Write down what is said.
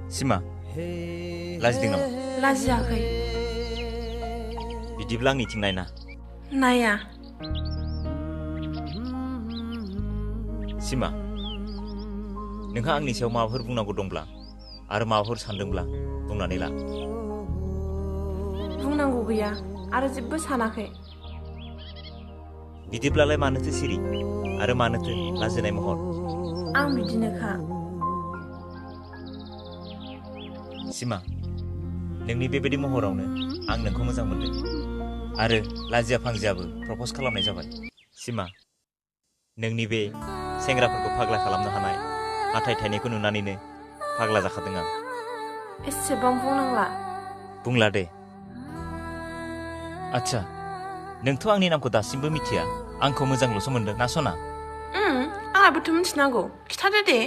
सिमा लाजिदों नामा? लाजियाखै। बिदिब्ला आंनिथिं नायना। नाया। सिमा नोंहा आंनि सायाव माबाफोर बुंनांगौ दंब्ला आरो माबाफोर सानदोंब्ला बुंनानै ला। बुंनांगौ गैया आरो जेबो सानाखै। बिदिब्लालाय मानोथो सिरि आरो मानोथो लाजिनाय महर? आं बिदिनोखा। सिमा नोंनि बेबायदि महरावनो आं नोंखौ मोजां मोनदों आरो लाजिया फांजियाबो प्रप'ज खालामनाय जाबाय। सिमा नोंनि बे सेंग्राफोरखौ फाग्ला खालामनो हानाय हाथाय थाइनायखौ नुनानैनो फाग्ला जाखादों आं। एसेबां बुंनांला। बुंला दे। आच्छा नोंथ' आंनि नामखौ दासिमबो मिथिया, आंखौ मोजांल'सो मोनदों ना सना? आंहाबोथ' मिथिनांगौ, खिथादो दे।